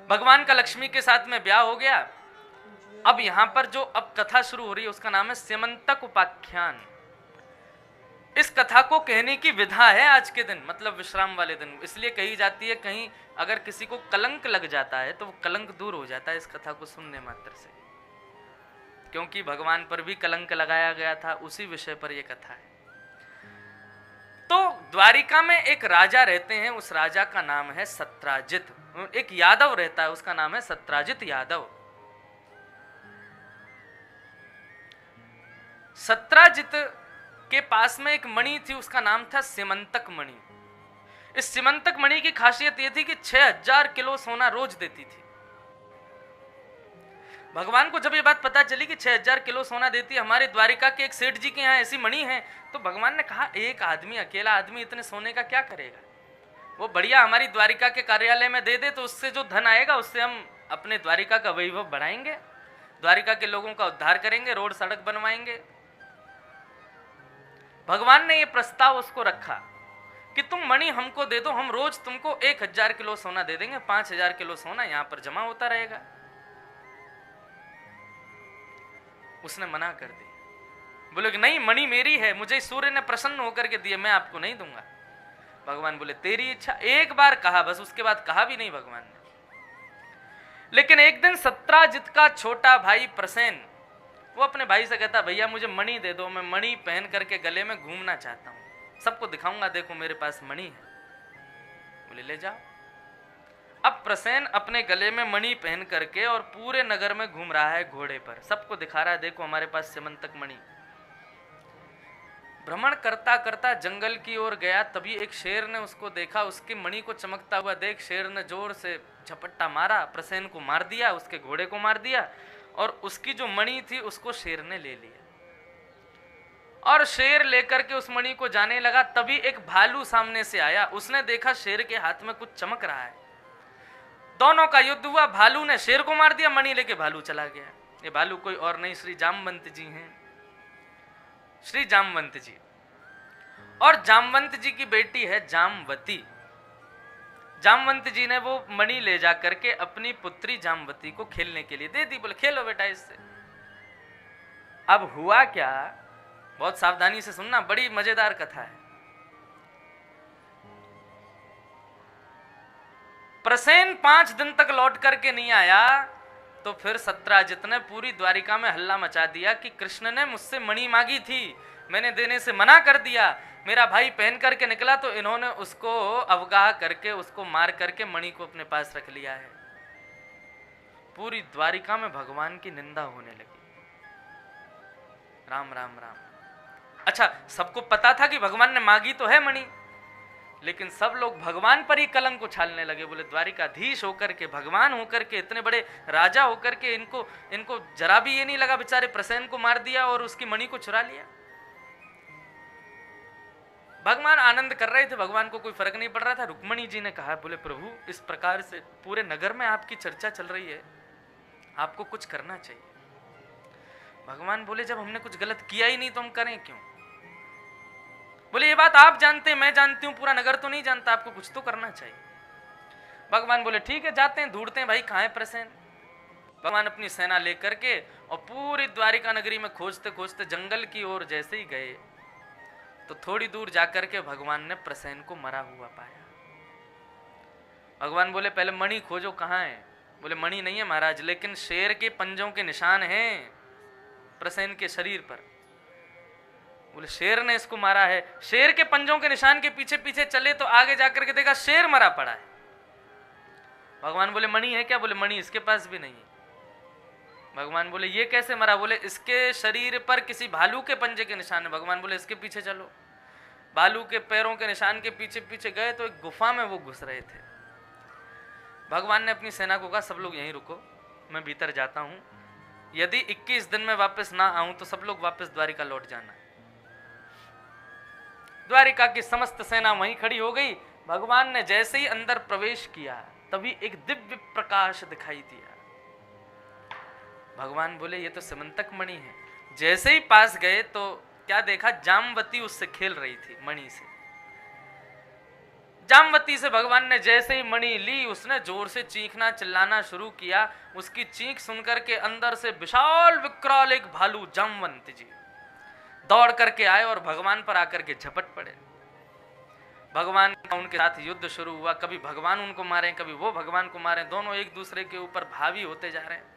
भगवान का लक्ष्मी के साथ में ब्याह हो गया। अब यहां पर जो अब कथा शुरू हो रही है उसका नाम है स्यमंतक उपाख्यान। इस कथा को कहने की विधा है आज के दिन, मतलब विश्राम वाले दिन, इसलिए कही जाती है। कहीं अगर किसी को कलंक लग जाता है तो वो कलंक दूर हो जाता है इस कथा को सुनने मात्र से, क्योंकि भगवान पर भी कलंक लगाया गया था, उसी विषय पर यह कथा है। तो द्वारिका में एक राजा रहते हैं, उस राजा का नाम है सत्राजित। एक यादव रहता है, उसका नाम है सत्राजित यादव। सत्राजित के पास में एक मणि थी, उसका नाम था सिमंतक मणि। इस सिमंतक मणि की खासियत यह थी कि 6000 किलो सोना रोज देती थी। भगवान को जब ये बात पता चली कि 6000 किलो सोना देती है, हमारे द्वारिका के एक सेठ जी के यहाँ ऐसी मणि है, तो भगवान ने कहा एक आदमी, अकेला आदमी इतने सोने का क्या करेगा, वो बढ़िया हमारी द्वारिका के कार्यालय में दे दे, तो उससे जो धन आएगा उससे हम अपने द्वारिका का वैभव बढ़ाएंगे, द्वारिका के लोगों का उद्धार करेंगे, रोड सड़क बनवाएंगे। भगवान ने ये प्रस्ताव उसको रखा कि तुम मणि हमको दे दो, हम रोज तुमको 1000 किलो सोना दे देंगे, 5000 किलो सोना यहां पर जमा होता रहेगा। उसने मना कर दी, बोले कि नहीं, मणि मेरी है, मुझे सूर्य ने प्रसन्न होकर के दिए, मैं आपको नहीं दूंगा। भगवान बोले तेरी इच्छा। एक बार कहा बस, उसके बाद कहा भी नहीं भगवान ने। लेकिन एक दिन सत्राजित का छोटा भाई प्रसेन, वो अपने भाई से कहता भैया मुझे मणि दे दो, मैं मणि पहन करके गले में घूमना चाहता हूं, सबको दिखाऊंगा देखो मेरे पास मणि है। बोले ले जाओ। अब प्रसेन अपने गले में मणि पहन करके और पूरे नगर में घूम रहा है घोड़े पर, सबको दिखा रहा है देखो हमारे पास सिमंतक मणि। भ्रमण करता करता जंगल की ओर गया, तभी एक शेर ने उसको देखा, उसकी मणि को चमकता हुआ देख शेर ने जोर से झपट्टा मारा, प्रसेन को मार दिया, उसके घोड़े को मार दिया, और उसकी जो मणि थी उसको शेर ने ले लिया। और शेर लेकर के उस मणि को जाने लगा, तभी एक भालू सामने से आया, उसने देखा शेर के हाथ में कुछ चमक रहा है, दोनों का युद्ध हुआ, भालू ने शेर को मार दिया, मणि लेके भालू चला गया। ये भालू कोई और नहीं, श्री जामवंत जी हैं, श्री जामवंत जी। और जामवंत जी की बेटी है जामवती। जामवंत जी ने वो मणि ले जा करके अपनी पुत्री जामवती को खेलने के लिए दे दी, बोले खेलो बेटा इससे। अब हुआ क्या, बहुत सावधानी से सुनना, बड़ी मजेदार कथा है। प्रसेन 5 दिन तक लौट करके नहीं आया, तो फिर सत्राजित ने पूरी द्वारिका में हल्ला मचा दिया कि कृष्ण ने मुझसे मणि मांगी थी, मैंने देने से मना कर दिया, मेरा भाई पहन करके निकला तो इन्होंने उसको अवगाह करके उसको मार करके मणि को अपने पास रख लिया है। पूरी द्वारिका में भगवान की निंदा होने लगी। राम राम राम। अच्छा, सबको पता था कि भगवान ने मांगी तो है मणि, लेकिन सब लोग भगवान पर ही कलंक उछालने लगे। बोले द्वारिकाधीश होकर के, भगवान होकर के, इतने बड़े राजा होकर के इनको जरा भी ये नहीं लगा, बेचारे प्रसेन को मार दिया और उसकी मणि को चुरा लिया। भगवान आनंद कर रहे थे, भगवान को कोई फर्क नहीं पड़ रहा था। रुक्मणी जी ने कहा, बोले प्रभु इस प्रकार से पूरे नगर में आपकी चर्चा चल रही है, आपको कुछ करना चाहिए। भगवान बोले जब हमने कुछ गलत किया ही नहीं तो हम करें क्यों। बोले ये बात आप जानते हैं, मैं जानती हूं, पूरा नगर तो नहीं जानता, आपको कुछ तो करना चाहिए। भगवान बोले ठीक है, जाते हैं, ढूंढते हैं भाई कहाँ है प्रसेन। भगवान अपनी सेना लेकर के और पूरी द्वारिका नगरी में खोजते खोजते जंगल की ओर जैसे ही गए तो थोड़ी दूर जाकर के भगवान ने प्रसेन को मरा हुआ पाया। भगवान बोले पहले मणि खोजो, कहाँ है। बोले मणि नहीं है महाराज, लेकिन शेर के पंजों के निशान हैं प्रसेन के शरीर पर। बोले शेर ने इसको मारा है। शेर के पंजों के निशान के पीछे पीछे चले तो आगे जाकर के देखा शेर मरा पड़ा है। भगवान बोले मणि है क्या। बोले मणि इसके पास भी नहीं है। भगवान बोले ये कैसे मरा। बोले इसके शरीर पर किसी भालू के पंजे के निशान है। भगवान बोले इसके पीछे चलो। भालू के पैरों के निशान के पीछे पीछे गए तो एक गुफा में वो घुस रहे थे। भगवान ने अपनी सेना को कहा सब लोग यहीं रुको, मैं भीतर जाता हूं, यदि 21 दिन में वापस ना आऊं तो सब लोग वापस द्वारिका लौट जाना। द्वारिका की समस्त सेना वहीं खड़ी हो गई। भगवान ने जैसे ही अंदर प्रवेश किया तभी एक दिव्य प्रकाश दिखाई दिया। भगवान बोले ये तो सिमंतक मणि है। जैसे ही पास गए तो क्या देखा, जामवती उससे खेल रही थी मणि से। जामवती से भगवान ने जैसे ही मणि ली, उसने जोर से चीखना चिल्लाना शुरू किया। उसकी चीख सुनकर के अंदर से विशाल विकराल एक भालू जामवंत जी दौड़ करके आए और भगवान पर आकर के झपट पड़े। भगवान का उनके साथ युद्ध शुरू हुआ। कभी भगवान उनको मारे, कभी वो भगवान को मारे। दोनों एक दूसरे के ऊपर भावी होते जा रहे हैं।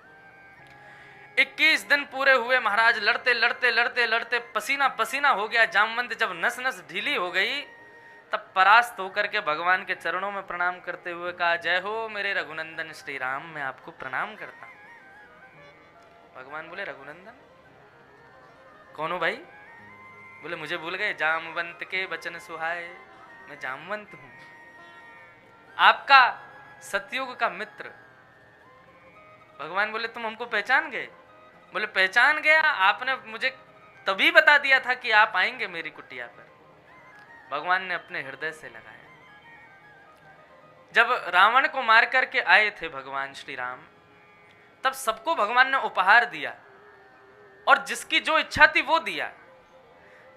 21 दिन पूरे हुए महाराज, लड़ते लड़ते लड़ते लड़ते पसीना पसीना हो गया जामवंत। जब नस नस ढीली हो गई तब परास्त होकर के भगवान के चरणों में प्रणाम करते हुए कहा, जय हो मेरे रघुनंदन श्री राम, मैं आपको प्रणाम करता हूं। भगवान बोले, रघुनंदन कौन हो भाई? बोले, मुझे भूल गए? जामवंत के वचन सुहाए, मैं जामवंत हूं, आपका सतयुग का मित्र। भगवान बोले, तुम हमको पहचान गए? बोले, पहचान गया, आपने मुझे तभी बता दिया था कि आप आएंगे मेरी कुटिया पर। भगवान ने अपने हृदय से लगाया। जब रावण को मार करके आए थे भगवान श्री राम, तब सबको भगवान ने उपहार दिया और जिसकी जो इच्छा थी वो दिया।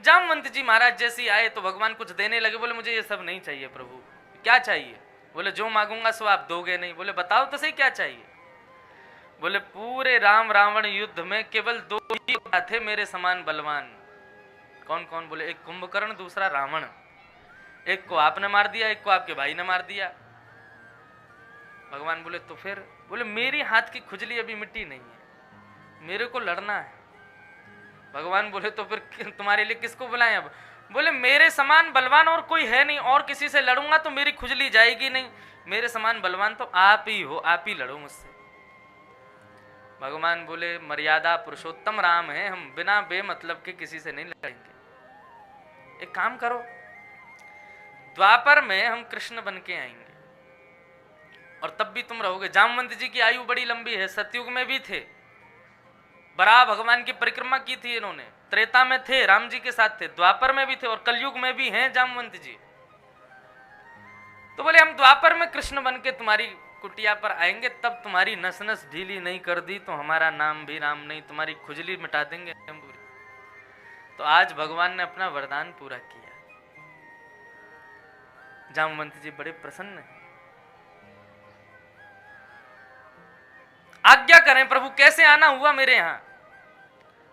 जामवंत जी महाराज जैसे आए तो भगवान कुछ देने लगे। बोले, मुझे ये सब नहीं चाहिए प्रभु। क्या चाहिए? बोले, जो मांगूंगा सो आप दोगे नहीं। बोले, बताओ तो सही क्या चाहिए? बोले, पूरे राम रावण युद्ध में केवल 2 ही थे मेरे समान बलवान। कौन कौन? बोले, एक कुंभकर्ण, दूसरा रावण। एक को आपने मार दिया, एक को आपके भाई ने मार दिया। भगवान बोले, तो फिर? बोले, मेरी हाथ की खुजली अभी मिट्टी नहीं है, मेरे को लड़ना है। भगवान बोले, तो फिर तुम्हारे लिए किसको बुलाएं अब? बोले, मेरे समान बलवान और कोई है नहीं, और किसी से लड़ूंगा तो मेरी खुजली जाएगी नहीं। मेरे समान बलवान तो आप ही हो, आप ही लड़ो मुझसे। भगवान बोले, मर्यादा पुरुषोत्तम राम है, हम बिना बेमतलब के किसी से नहीं लड़ेंगे। एक काम करो, द्वापर में हम कृष्ण बन के आएंगे और तब भी तुम रहोगे। जामवंत जी की आयु बड़ी लंबी है, सतयुग में भी थे, बराह भगवान की परिक्रमा की थी इन्होंने, त्रेता में थे, राम जी के साथ थे, द्वापर में भी थे और कलयुग में भी हैं जामवंत जी। तो बोले, हम द्वापर में कृष्ण बन के तुम्हारी कुटिया पर आएंगे, तब तुम्हारी नस नस ढीली नहीं कर दी तो हमारा नाम भी राम नहीं, तुम्हारी खुजली मिटा देंगे हम पूरी। तो आज भगवान ने अपना वरदान पूरा किया। जामवंत जी बड़े प्रसन्न हैं। आज्ञा करें प्रभु, कैसे आना हुआ मेरे यहाँ?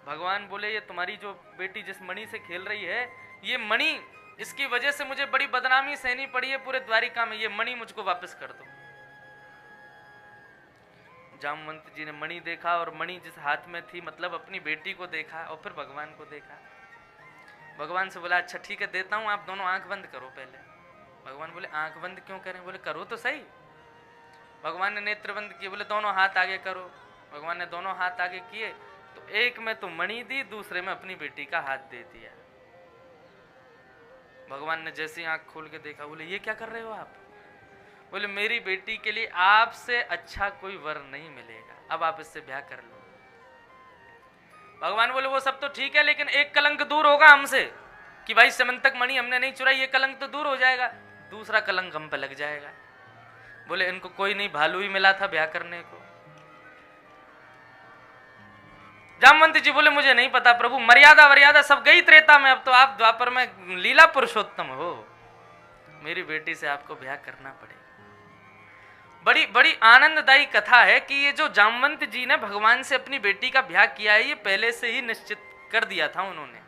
भगवान बोले, ये तुम्हारी जो बेटी जिस मणि से खेल रही है, ये मणि, इसकी वजह से मुझे बड़ी बदनामी सहनी पड़ी है पूरे द्वारिका में, ये मणि मुझको वापस कर दो। जामवंत जी ने मणि देखा और मणि जिस हाथ में थी, मतलब अपनी बेटी को देखा और फिर भगवान को देखा। भगवान से बोला, अच्छा ठीक है देता हूं, आप दोनों आंख बंद करो पहले। भगवान बोले, आंख बंद क्यों करें? बोले, करो तो सही। भगवान ने नेत्र बंद किए, बोले दोनों हाथ आगे करो। भगवान ने दोनों हाथ आगे किए तो एक में तो मणि दी, दूसरे में अपनी बेटी का हाथ दे दिया। भगवान ने जैसे ही आंख खोल के देखा, बोले, ये क्या कर रहे हो आप? बोले, मेरी बेटी के लिए आपसे अच्छा कोई वर नहीं मिलेगा, अब आप इससे ब्याह कर लो। भगवान बोले, वो सब तो ठीक है, लेकिन एक कलंक दूर होगा हमसे कि भाई समंतक मणि हमने नहीं चुराई, ये कलंक तो दूर हो जाएगा, दूसरा कलंक हम पे लग जाएगा। बोले, इनको कोई नहीं, भालू ही मिला था ब्याह करने को। जामवंत जी बोले, मुझे नहीं पता प्रभु, मर्यादा वर्यादा सब गई त्रेता में, अब तो आप द्वापर में लीला पुरुषोत्तम हो, मेरी बेटी से आपको ब्याह करना पड़ेगा। बड़ी बड़ी आनंददायी कथा है कि ये जो जामवंत जी ने भगवान से अपनी बेटी का ब्याह किया है, ये पहले से ही निश्चित कर दिया था उन्होंने।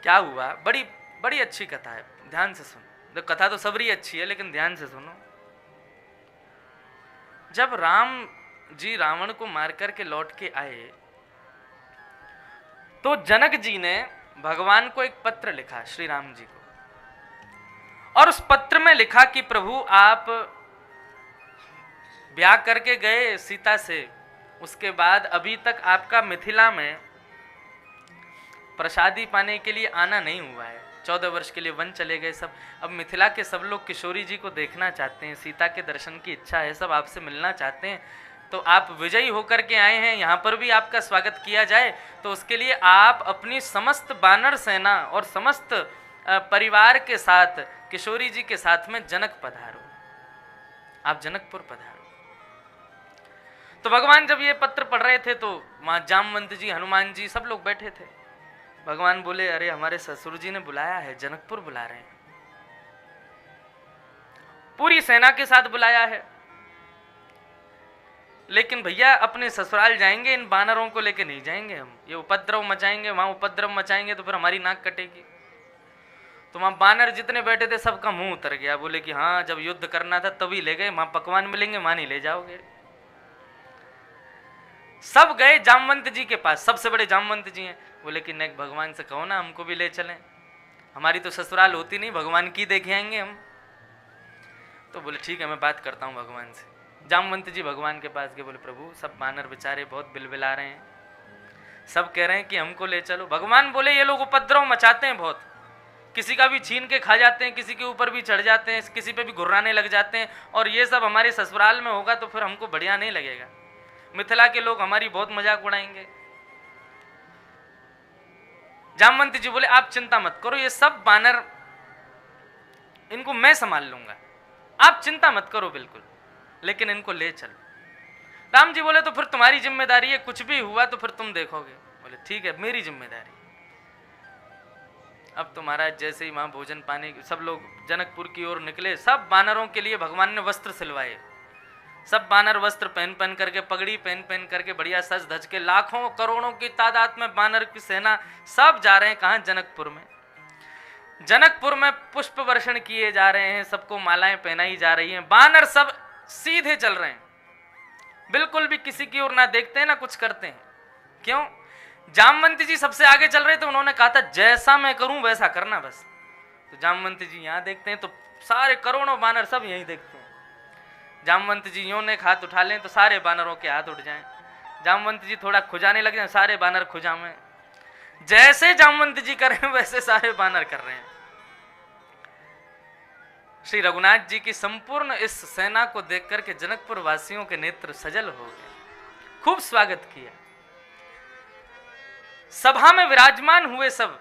क्या हुआ? बड़ी बड़ी अच्छी कथा है, ध्यान से सुनो। तो कथा तो सबरी अच्छी है, लेकिन ध्यान से सुनो। जब राम जी रावण को मार करके लौट के आए तो जनक जी ने भगवान को एक पत्र लिखा, श्री राम जी को, और उस पत्र में लिखा कि प्रभु आप ब्याह करके गए सीता से, उसके बाद अभी तक आपका मिथिला में प्रसादी पाने के लिए आना नहीं हुआ है, 14 वर्ष के लिए वन चले गए सब। अब मिथिला के सब लोग किशोरी जी को देखना चाहते हैं, सीता के दर्शन की इच्छा है, सब आपसे मिलना चाहते हैं, तो आप विजयी होकर के आए हैं, यहाँ पर भी आपका स्वागत किया जाए, तो उसके लिए आप अपनी समस्त बानर सेना और समस्त परिवार के साथ किशोरी जी के साथ में जनक पधारो, आप जनकपुर पधारो। तो भगवान जब ये पत्र पढ़ रहे थे तो वहाँ जामवंत जी, हनुमान जी सब लोग बैठे थे। भगवान बोले, अरे हमारे ससुर जी ने बुलाया है, जनकपुर बुला रहे हैं। पूरी सेना के साथ बुलाया है, लेकिन भैया अपने ससुराल जाएंगे, इन बानरों को लेके नहीं जाएंगे हम। ये उपद्रव मचाएंगे, वहां उपद्रव मचाएंगे तो फिर हमारी नाक कटेगी। तो वहां बानर जितने बैठे थे सबका मुंह उतर गया, बोले कि हाँ जब युद्ध करना था तभी ले गए, वहां पकवान मिलेंगे, वहां नहीं ले जाओगे। सब गए जामवंत जी के पास, सबसे बड़े जामवंत जी हैं। बोले कि नहीं, भगवान से कहो ना हमको भी ले चलें, हमारी तो ससुराल होती नहीं, भगवान की देखे आएंगे हम। तो बोले ठीक है, मैं बात करता हूँ भगवान से। जामवंत जी भगवान के पास गए, बोले प्रभु सब बानर बेचारे बहुत बिलबिला रहे हैं, सब कह रहे हैं कि हमको ले चलो। भगवान बोले ये लोग उपद्रव मचाते हैं बहुत, किसी का भी छीन के खा जाते हैं, किसी के ऊपर भी चढ़ जाते हैं, किसी पे भी घुर्राने लग जाते हैं, और ये सब हमारे ससुराल में होगा तो फिर हमको बढ़िया नहीं लगेगा, मिथिला के लोग हमारी बहुत मजाक उड़ाएंगे। जामवंत जी बोले आप चिंता मत करो, ये सब बानर इनको मैं संभाल लूंगा, आप चिंता मत करो बिल्कुल, लेकिन इनको ले चलो। राम जी बोले तो फिर तुम्हारी जिम्मेदारी है, कुछ भी हुआ तो फिर तुम देखोगे। बोले ठीक है मेरी जिम्मेदारी। अब तो महाराज जैसे ही वहां भोजन पानी, सब लोग जनकपुर की ओर निकले। सब बानरों के लिए भगवान ने वस्त्र सिलवाए, सब बानर वस्त्र पहन पहन करके, पगड़ी पहन पहन करके, बढ़िया सज धज के, लाखों करोड़ों की तादाद में बानर की सेना सब जा रहे हैं। कहाँ? जनकपुर में। जनकपुर में पुष्प वर्षण किए जा रहे हैं, सबको मालाएं पहनाई जा रही हैं। बानर सब सीधे चल रहे हैं, बिल्कुल भी किसी की ओर ना देखते हैं ना कुछ करते हैं। क्यों? जामवंत जी सबसे आगे चल रहे थे, उन्होंने कहा था जैसा मैं करूं वैसा करना बस। तो जामवंत जी यहाँ देखते हैं तो सारे करोड़ों बानर सब यहीं देखते हैं। जामवंत जी यूं ने हाथ उठा लें तो सारे बानरों के हाथ उठ जाएं। जामवंत जी थोड़ा खुजाने लग जाए, सारे बानर खुजावें। जैसे जामवंत जी कर रहे हैं वैसे सारे बानर कर रहे हैं। श्री रघुनाथ जी की संपूर्ण इस सेना को देख करके जनकपुर वासियों के नेत्र सजल हो गए, खूब स्वागत किया। सभा में विराजमान हुए सब।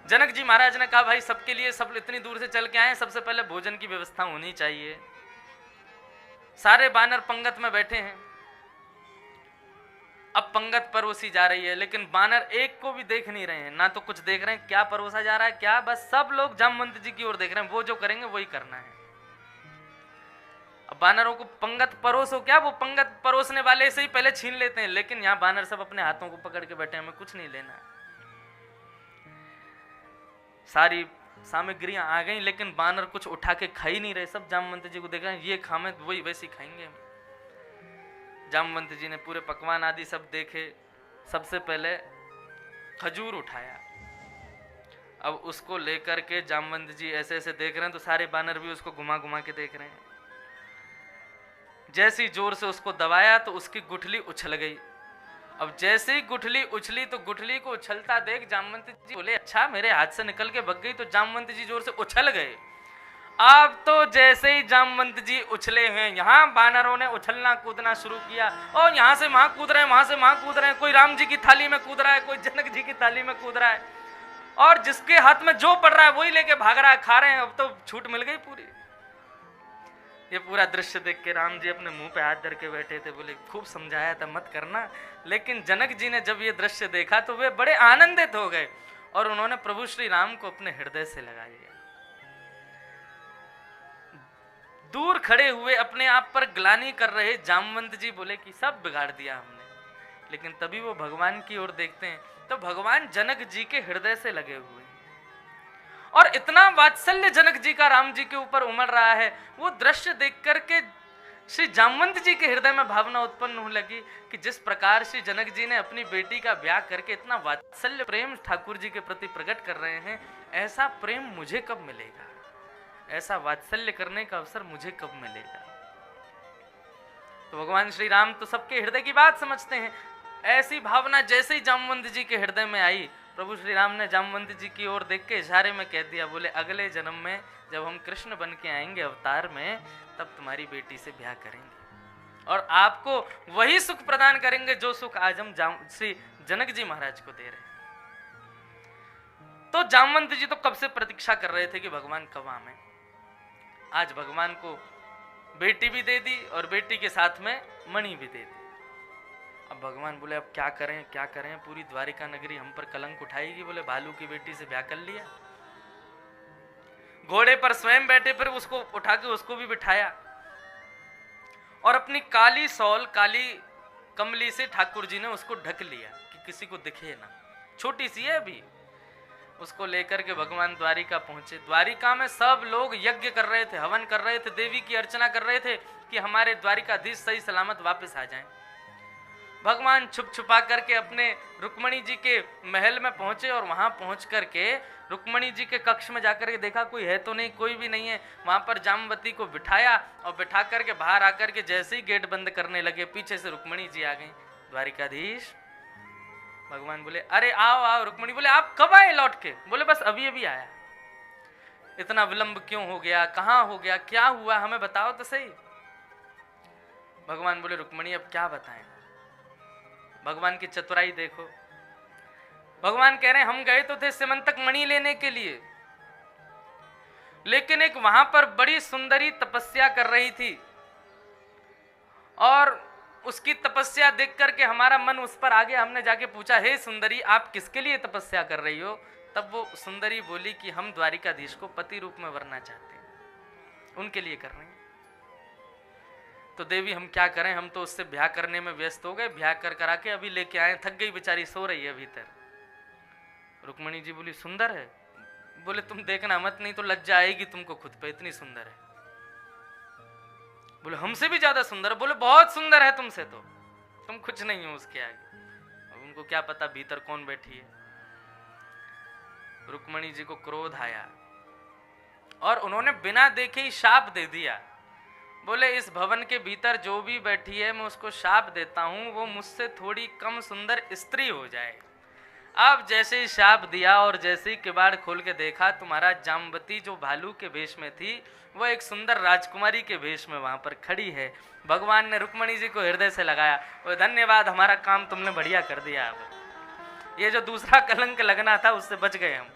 जनक जी महाराज ने कहा भाई सबके लिए, सब इतनी दूर से चल के आए, सबसे पहले भोजन की व्यवस्था होनी चाहिए। सारे बानर पंगत में बैठे हैं, अब पंगत परोसी जा रही है, लेकिन बानर एक को भी देख नहीं रहे हैं, ना तो कुछ देख रहे हैं क्या परोसा जा रहा है क्या, बस सब लोग जामवंत जी की ओर देख रहे हैं, वो जो करेंगे वही करना है। अब बानरों को पंगत परोसो क्या, वो पंगत परोसने वाले से ही पहले छीन लेते हैं, लेकिन यहाँ बानर सब अपने हाथों को पकड़ के बैठे हैं, हमें कुछ नहीं लेना है। सारी सामग्रियां आ गई, लेकिन बानर कुछ उठा के खा ही नहीं रहे। सब जामवंत जी को देख रहे हैं, ये खामे तो वही वैसे खाएंगे। जामवंत जी ने पूरे पकवान आदि सब देखे। सबसे पहले खजूर उठाया, अब उसको लेकर के जामवंत जी ऐसे ऐसे देख रहे हैं तो सारे बानर भी उसको घुमा घुमा के देख रहे हैं। जैसी जोर से उसको दबाया तो उसकी गुठली उछल गई। अब जैसे ही गुठली उछली तो गुठली को उछलता देख जामवंत जी बोले अच्छा मेरे हाथ से निकल के भग गई, तो जामवंत जी जोर से उछल गए। अब तो जैसे ही जामवंत जी उछले हैं, यहाँ बानरों ने उछलना कूदना शुरू किया, और यहाँ से वहां कूद रहे हैं, वहां से वहां कूद रहे हैं। कोई राम जी की थाली में कूद रहा है, कोई जनक जी की थाली में कूद रहा है, और जिसके हाथ में जो पड़ रहा है वही लेके भाग रहा है, खा रहे हैं। अब तो छूट मिल गई पूरी। ये पूरा दृश्य देख के राम जी अपने मुंह पे हाथ धर के बैठे थे, बोले खूब समझाया था मत करना, लेकिन जनक जी ने जब ये दृश्य देखा तो वे बड़े आनंदित हो गए और उन्होंने प्रभु श्री राम को अपने हृदय से लगा लिया। दूर खड़े हुए अपने आप पर ग्लानि कर रहे जामवंत जी बोले कि सब बिगाड़ दिया हमने, लेकिन तभी वो भगवान की ओर देखते हैं तो भगवान जनक जी के हृदय से लगे हुए हैं, और इतना वात्सल्य जनक जी का राम जी के ऊपर उमड़ रहा है। वो दृश्य देख करके श्री जामवंत जी के हृदय में भावना उत्पन्न होने लगी कि जिस प्रकार श्री जनक जी ने अपनी बेटी का ब्याह करके इतना वात्सल्य प्रेम ठाकुर जी के प्रति प्रकट कर रहे हैं, ऐसा प्रेम मुझे कब मिलेगा, ऐसा वात्सल्य करने का अवसर मुझे कब मिलेगा। तो भगवान श्री राम तो सबके हृदय की बात समझते हैं। ऐसी भावना जैसे ही जामवंत जी के हृदय में आई, प्रभु श्री राम ने जामवंत जी की ओर देख के इशारे में कह दिया, बोले अगले जन्म में जब हम कृष्ण बन के आएंगे अवतार में, तब तुम्हारी बेटी से ब्याह करेंगे और आपको वही सुख प्रदान करेंगे जो सुख आज हम श्री जनक जी महाराज को दे रहे हैं। तो जामवंत जी तो कब से प्रतीक्षा कर रहे थे कि भगवान कब आए। आज भगवान को बेटी भी दे दी और बेटी के साथ में मणि भी दे दी। अब भगवान बोले अब क्या करें क्या करें, पूरी द्वारिका नगरी हम पर कलंक उठाएगी। बोले भालू की बेटी से ब्याह कर लिया। घोड़े पर स्वयं बैठे, फिर उसको उठा के उसको भी बिठाया और अपनी काली सौल, काली कमली से ठाकुर जी ने उसको ढक लिया कि किसी को दिखे ना, छोटी सी है अभी। उसको लेकर के भगवान द्वारिका पहुंचे। द्वारिका में सब लोग यज्ञ कर रहे थे, हवन कर रहे थे, देवी की अर्चना कर रहे थे कि हमारे द्वारिकाधीश सही सलामत वापस आ जाएं। भगवान छुप छुपा करके अपने रुक्मणी जी के महल में पहुंचे और वहां पहुंच करके रुक्मणी जी के कक्ष में जाकर के देखा कोई है तो नहीं, कोई भी नहीं है। वहां पर जामवती को बिठाया और बिठा करके बाहर आकर के जैसे ही गेट बंद करने लगे, पीछे से रुक्मणी जी आ गई। द्वारिकाधीश, भगवान बोले अरे आओ आओ। रुक्मणी बोले आप कब आए लौट के? बोले बस अभी अभी आया। इतना विलंब क्यों हो गया, कहाँ हो गया, क्या हुआ, हमें बताओ तो सही। भगवान बोले रुक्मणी अब क्या बताएं। भगवान की चतुराई देखो। भगवान कह रहे हैं हम गए तो थे सिमंतक मणि लेने के लिए, लेकिन एक वहां पर बड़ी सुंदरी तपस्या कर रही थी और उसकी तपस्या देख करके हमारा मन उस पर आ गया। हमने जाके पूछा हे सुंदरी आप किसके लिए तपस्या कर रही हो? तब वो सुंदरी बोली कि हम द्वारिकाधीश को पति रूप में वरना चाहते हैं, उनके लिए कर रहे हैं। तो देवी हम क्या करें, हम तो उससे ब्याह करने में व्यस्त हो गए, ब्याह कर करा के अभी लेके आए, थक गई बेचारी, सो रही है भीतर। रुक्मणी जी बोली सुंदर है? बोले तुम देखना मत, नहीं तो लज्जा आएगी तुमको खुद पे, इतनी सुंदर है। बोले हमसे भी ज्यादा सुंदर? बोले बहुत सुंदर है तुमसे, तो तुम कुछ नहीं हो उसके आगे। अब उनको क्या पता भीतर कौन बैठी है। रुक्मणी जी को क्रोध आया और उन्होंने बिना देखे ही शाप दे दिया। बोले इस भवन के भीतर जो भी बैठी है मैं उसको शाप देता हूं वो मुझसे थोड़ी कम सुंदर स्त्री हो जाए। अब जैसे ही शाप दिया और जैसे ही किवाड़ खोल के देखा, तुम्हारा जामवती जो भालू के वेश में थी वो एक सुंदर राजकुमारी के वेश में वहां पर खड़ी है। भगवान ने रुक्मणी जी को हृदय से लगाया, और धन्यवाद हमारा काम तुमने बढ़िया कर दिया। अब ये जो दूसरा कलंक लगना था उससे बच गए हम।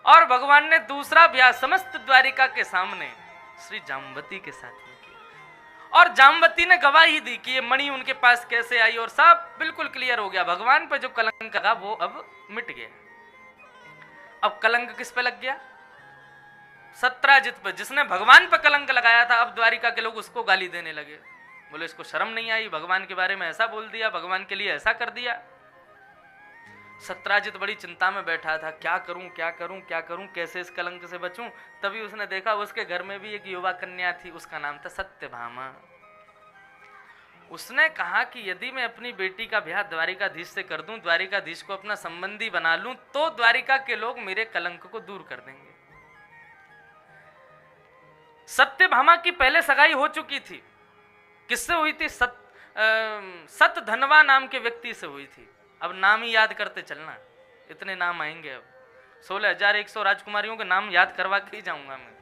और भगवान ने दूसरा ब्याह समस्त द्वारिका के सामने श्री जामवती के साथ में किया और जामवती ने गवाही दी कि ये मणि उनके पास कैसे आई और सब बिल्कुल क्लियर हो गया। भगवान पे जो कलंक लगा वो अब मिट गया। अब कलंक किस पे लग गया? सत्राजित पे, जिसने भगवान पे कलंक लगाया था। अब द्वारिका के लोग उसको गाली देने लगे। बोले इसको शर्म नहीं आई, भगवान के बारे में ऐसा बोल दिया, भगवान के लिए ऐसा कर दिया। सत्राजित बड़ी चिंता में बैठा था, क्या करूं क्या करूं क्या करूं, कैसे इस कलंक से बचूं। तभी उसने देखा उसके घर में भी एक युवा कन्या थी, उसका नाम था सत्यभामा। उसने कहा कि यदि मैं अपनी बेटी का ब्याह द्वारिकाधीश से कर दूं, द्वारिकाधीश को अपना संबंधी बना लूं, तो द्वारिका के लोग मेरे कलंक को दूर कर देंगे। सत्यभामा की पहले सगाई हो चुकी थी। किससे हुई थी? सतधनवा नाम के व्यक्ति से हुई थी। अब नाम ही याद करते चलना, इतने नाम आएंगे। अब 16,100 राजकुमारियों के नाम याद करवा के ही जाऊंगा मैं।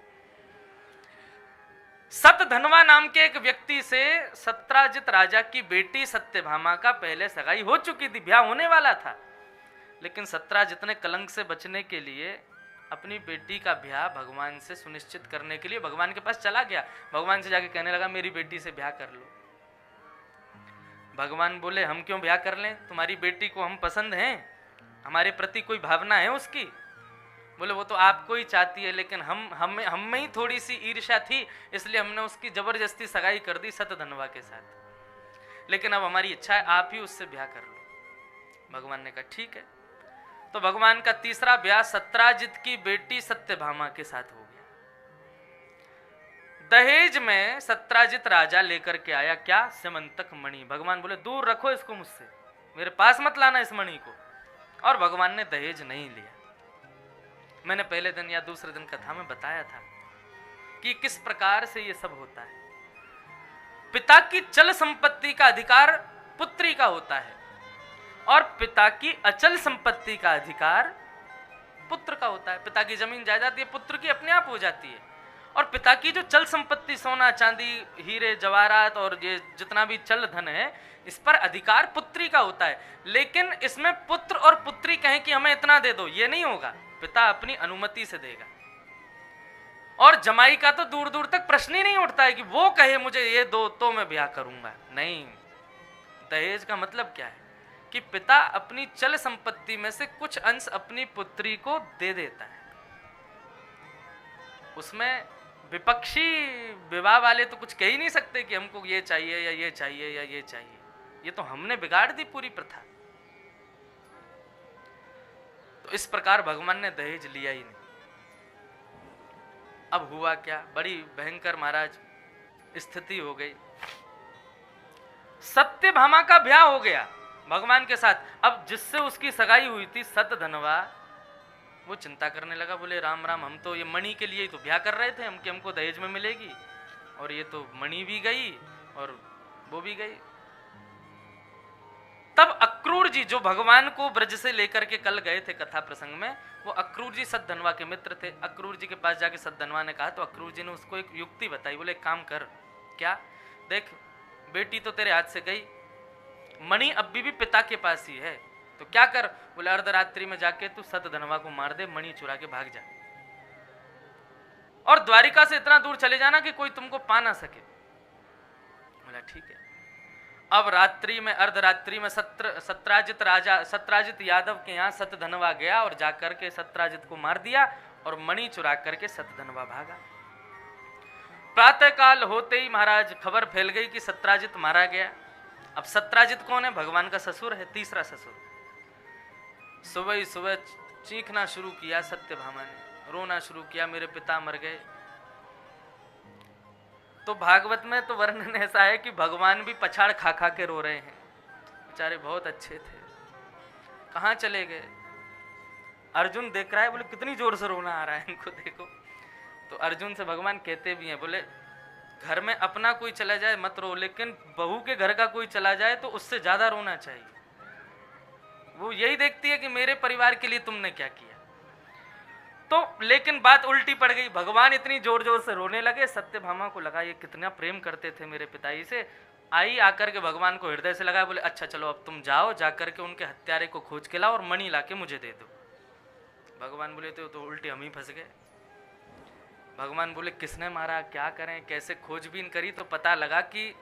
सतधनवा नाम के एक व्यक्ति से सत्राजित राजा की बेटी सत्यभामा का पहले सगाई हो चुकी थी, ब्याह होने वाला था। लेकिन सत्राजित ने कलंक से बचने के लिए अपनी बेटी का ब्याह भगवान से सुनिश्चित करने के लिए भगवान के पास चला गया। भगवान से जाके कहने लगा मेरी बेटी से ब्याह कर लो। भगवान बोले हम क्यों ब्याह कर लें, तुम्हारी बेटी को हम पसंद हैं, हमारे प्रति कोई भावना है उसकी? बोले वो तो आपको ही चाहती है, लेकिन हम में ही थोड़ी सी ईर्ष्या थी, इसलिए हमने उसकी जबरदस्ती सगाई कर दी सतधनवा के साथ। लेकिन अब हमारी इच्छा है आप ही उससे ब्याह कर लो। भगवान ने कहा ठीक है। तो भगवान का तीसरा ब्याह सत्राजित की बेटी सत्यभामा के साथ हो गया। दहेज में सत्राजित राजा लेकर के आया क्या? सिमंतक मणि। भगवान बोले दूर रखो इसको मुझसे, मेरे पास मत लाना इस मणि को। और भगवान ने दहेज नहीं लिया। मैंने पहले दिन या दूसरे दिन कथा में बताया था कि किस प्रकार से ये सब होता है। पिता की चल संपत्ति का अधिकार पुत्री का होता है और पिता की अचल संपत्ति का अधिकार पुत्र का होता है। पिता की जमीन जायदाद ये पुत्र की अपने आप हो जाती है, और पिता की जो चल संपत्ति सोना चांदी हीरे जवाहरात और ये जितना भी चल धन है, इस पर अधिकार पुत्री का होता है। लेकिन इसमें पुत्र और पुत्री कहें कि हमें इतना दे दो, ये नहीं होगा। पिता अपनी अनुमति से देगा। और जमाई का तो दूर दूर तक प्रश्न ही नहीं उठता है कि वो कहे मुझे ये दो तो मैं ब्याह करूंगा। नहीं, दहेज का मतलब क्या है कि पिता अपनी चल संपत्ति में से कुछ अंश अपनी पुत्री को दे देता है। उसमें विपक्षी विवाह वाले तो कुछ कह ही नहीं सकते कि हमको ये चाहिए या ये चाहिए या ये चाहिए। ये तो हमने बिगाड़ दी पूरी प्रथा। तो इस प्रकार भगवान ने दहेज लिया ही नहीं। अब हुआ क्या, बड़ी भयंकर महाराज स्थिति हो गई। सत्यभामा का ब्याह हो गया भगवान के साथ। अब जिससे उसकी सगाई हुई थी सतधनवा, वो चिंता करने लगा, बोले राम राम, हम तो ये मणि के लिए ही तो ब्याह कर रहे थे, हमको दहेज में मिलेगी, और ये तो मणि भी गई और वो भी गई। तब अक्रूर जी जो भगवान को ब्रज से लेकर के कल गए थे कथा प्रसंग में, वो अक्रूर जी सतधनवा के मित्र थे। अक्रूर जी के पास जाके सतधनवा ने कहा, तो अक्रूर जी ने उसको एक युक्ति बताई। बोले काम कर, क्या, देख बेटी तो तेरे हाथ से गई, मणि अभी भी पिता के पास ही है, तो क्या कर। बोले अर्धरात्रि में जाके तू सतधनवा को मार दे, मणि चुरा के भाग जा, और द्वारिका से इतना दूर चले जाना कि कोई तुमको पा ना सके। बोला ठीक है। अब रात्रि में, अर्धरात्रि में सत्राजित राजा, सत्राजित यादव के यहाँ सतधनवा गया और जाकर के सत्राजित को मार दिया और मणि चुरा करके सतधनवा भागा। प्रातः काल होते ही महाराज खबर फैल गई कि सत्राजित मारा गया। अब सत्राजित कौन है? भगवान का ससुर है, तीसरा ससुर। सुबह ही सुबह चीखना शुरू किया सत्यभामा ने, रोना शुरू किया, मेरे पिता मर गए। तो भागवत में तो वर्णन ऐसा है कि भगवान भी पछाड़ खा खा के रो रहे हैं, बेचारे बहुत अच्छे थे, कहाँ चले गए। अर्जुन देख रहा है, बोले कितनी जोर से रोना आ रहा है इनको, देखो। तो अर्जुन से भगवान कहते भी हैं, बोले घर में अपना कोई चला जाए मत रो, लेकिन बहू के घर का कोई चला जाए तो उससे ज्यादा रोना चाहिए। वो यही देखती है कि मेरे परिवार के लिए तुमने क्या किया। तो लेकिन बात उल्टी पड़ गई, भगवान इतनी जोर जोर से रोने लगे, सत्यभामा को लगा ये कितना प्रेम करते थे मेरे पिताजी से। आई आकर के भगवान को हृदय से लगा, बोले अच्छा चलो अब तुम जाओ, जाकर के उनके हत्यारे को खोज के लाओ और मणि लाके मुझे दे दो। भगवान बोले तो उल्टे हम ही फंस गए। भगवान बोले किसने मारा, क्या करें, कैसे खोजबीन करी तो पता लगा कि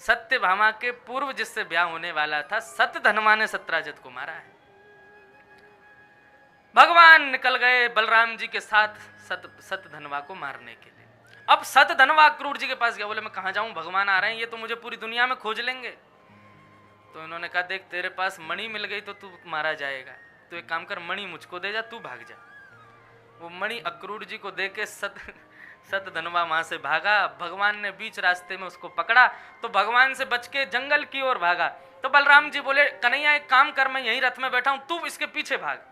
सत्यभामा के पूर्व जिससे ब्याह होने वाला था सतधनवा ने सत्राजित को मारा है। भगवान निकल गए बलराम जी के साथ सतधनवा को मारने के लिए। अब सतधनवा अक्रूर जी के पास गया, बोले मैं कहाँ जाऊं, भगवान आ रहे हैं, ये तो मुझे पूरी दुनिया में खोज लेंगे। तो इन्होंने कहा देख तेरे पास मणि मिल गई तो तू मारा जाएगा, तो एक काम कर मणि मुझको दे जा, तू भाग जा। वो मणि अक्रूर जी को दे के सतधनवा वहां से भागा। भगवान ने बीच रास्ते में उसको पकड़ा तो भगवान से बच के जंगल की ओर भागा। तो बलराम जी बोले कन्हैया एक काम कर, मैं यही रथ में बैठा हूं, तू इसके पीछे भाग।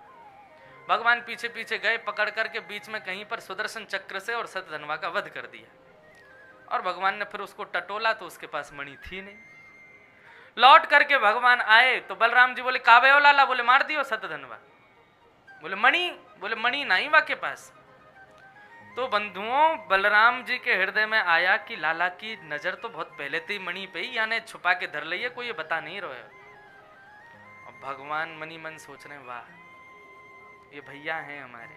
भगवान पीछे पीछे गए, पकड़ करके बीच में कहीं पर सुदर्शन चक्र से और सतधनवा का वध कर दिया। और भगवान ने फिर उसको टटोला तो उसके पास मणि थी नहीं। लौट करके भगवान आए तो बलराम जी बोले कावे ओ लाला, बोले मार दियो सतधनवा। बोले मणि, बोले मणि नहीं वा के पास। तो बंधुओं बलराम जी के हृदय में आया कि लाला की नजर तो बहुत पहले थी मणि पे ही, यानी छुपा के धर लिया, कोई ये बता नहीं रहे। और भगवान मनी मन सोच रहे वाह ये भैया हैं हमारे,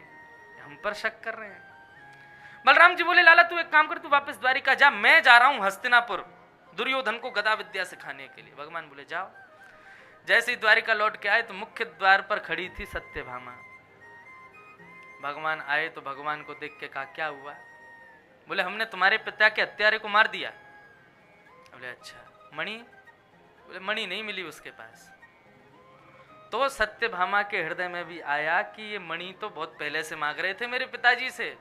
हम पर शक कर रहे हैं। बलराम जी बोले लाला तू एक काम कर, तू वापस द्वारिका जा, मैं जा रहा हूं हस्तिनापुर दुर्योधन को गदा विद्या सिखाने के लिए। भगवान बोले जाओ। जैसे ही द्वारिका लौट के आए तो मुख्य द्वार पर खड़ी थी सत्यभामा। भगवान आए तो भगवान को देख के कहा क्या हुआ? बोले हमने तुम्हारे पिता के हत्यारे को मार दिया। बोले अच्छा मणि? बोले मणि नहीं मिली उसके पास। तो सत्यभामा के हृदय में भी आया कि ये मणि तो बहुत पहले से मांग रहे थे मेरे पिताजी से,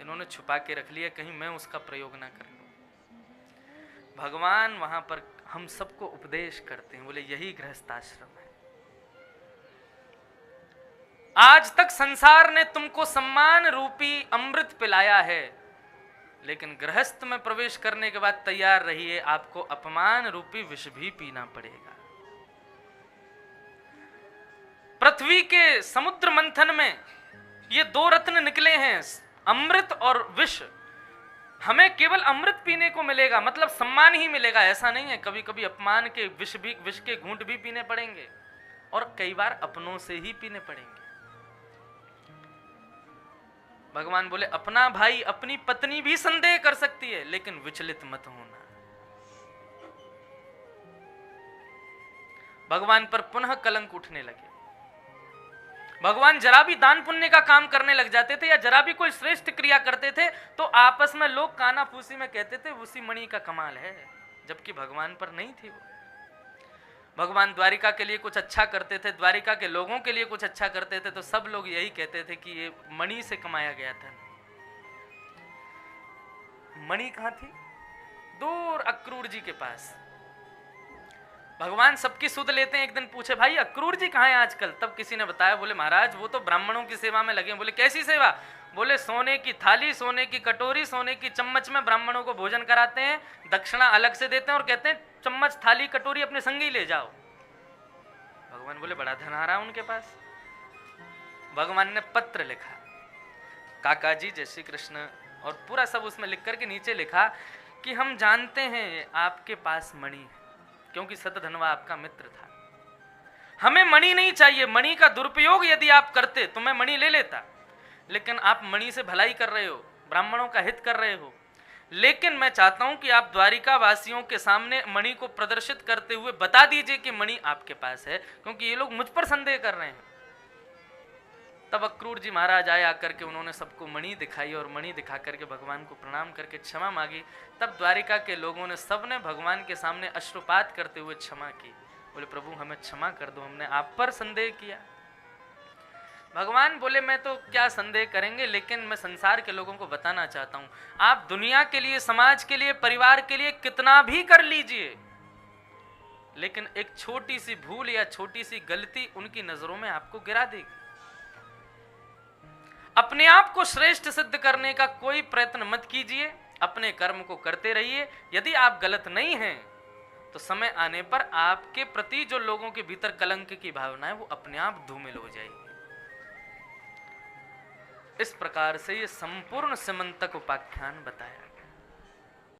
इन्होंने छुपा के रख लिया, कहीं मैं उसका प्रयोग ना कर लूं। भगवान वहां पर हम सबको उपदेश करते हैं, बोले यही गृहस्थाश्रम है। आज तक संसार ने तुमको सम्मान रूपी अमृत पिलाया है, लेकिन गृहस्थ में प्रवेश करने के बाद तैयार रहिए, आपको अपमान रूपी विष भी पीना पड़ेगा। पृथ्वी के समुद्र मंथन में ये दो रत्न निकले हैं, अमृत और विष। हमें केवल अमृत पीने को मिलेगा, मतलब सम्मान ही मिलेगा, ऐसा नहीं है। कभी कभी अपमान के विष के घूंट भी पीने पड़ेंगे, और कई बार अपनों से ही पीने पड़ेंगे। भगवान बोले अपना भाई अपनी पत्नी भी संदेह कर सकती है, लेकिन विचलित मत होना। भगवान पर पुनः कलंक उठने लगे। भगवान जरा भी दान पुण्य का काम करने लग जाते थे या जरा भी कोई श्रेष्ठ क्रिया करते थे तो आपस में लोग कानाफूसी में कहते थे उसी मणि का कमाल है, जबकि भगवान पर नहीं थी वो। भगवान द्वारिका के लिए कुछ अच्छा करते थे, द्वारिका के लोगों के लिए कुछ अच्छा करते थे, तो सब लोग यही कहते थे कि ये मणि से कमाया गया था। मणि कहां थी? दूर अक्रूर जी के पास। भगवान सबकी सुध लेते हैं। एक दिन पूछे, भाई अक्रूर जी कहाँ हैं आजकल? तब किसी ने बताया, बोले महाराज वो तो ब्राह्मणों की सेवा में लगे। बोले कैसी सेवा? बोले सोने की थाली, सोने की कटोरी, सोने की चम्मच में ब्राह्मणों को भोजन कराते हैं, दक्षिणा अलग से देते हैं और कहते हैं चम्मच थाली कटोरी अपने संग ही ले जाओ। भगवान बोले बड़ा धन आ रहा उनके पास। भगवान ने पत्र लिखा, काका जी जय श्री कृष्ण, और पूरा सब उसमें लिख करके नीचे लिखा कि हम जानते हैं आपके पास मणि है, क्योंकि सतधनवा आपका मित्र था। हमें मणि नहीं चाहिए, मणि का दुरुपयोग यदि आप करते तो मैं मणि ले लेता, लेकिन आप मणि से भलाई कर रहे हो, ब्राह्मणों का हित कर रहे हो। लेकिन मैं चाहता हूं कि आप द्वारिका वासियों के सामने मणि को प्रदर्शित करते हुए बता दीजिए कि मणि आपके पास है, क्योंकि ये लोग मुझ पर संदेह कर रहे हैं। तब अक्रूर जी महाराज आए, आकर के उन्होंने सबको मणि दिखाई और मणि दिखा करके भगवान को प्रणाम करके क्षमा मांगी। तब द्वारिका के लोगों ने सबने भगवान के सामने अश्रुपात करते हुए क्षमा की। बोले प्रभु हमें क्षमा कर दो, हमने आप पर संदेह किया। भगवान बोले मैं तो क्या संदेह करेंगे, लेकिन मैं संसार के लोगों को बताना चाहता हूं, आप दुनिया के लिए, समाज के लिए, परिवार के लिए कितना भी कर लीजिए, लेकिन एक छोटी सी भूल या छोटी सी गलती उनकी नजरों में आपको गिरा देगी। अपने आप को श्रेष्ठ सिद्ध करने का कोई प्रयत्न मत कीजिए, अपने कर्म को करते रहिए। यदि आप गलत नहीं हैं तो समय आने पर आपके प्रति जो लोगों के भीतर कलंक की भावना है वो अपने आप धूमिल हो जाएगी। इस प्रकार से ये संपूर्ण समंतक उपाख्यान बताया।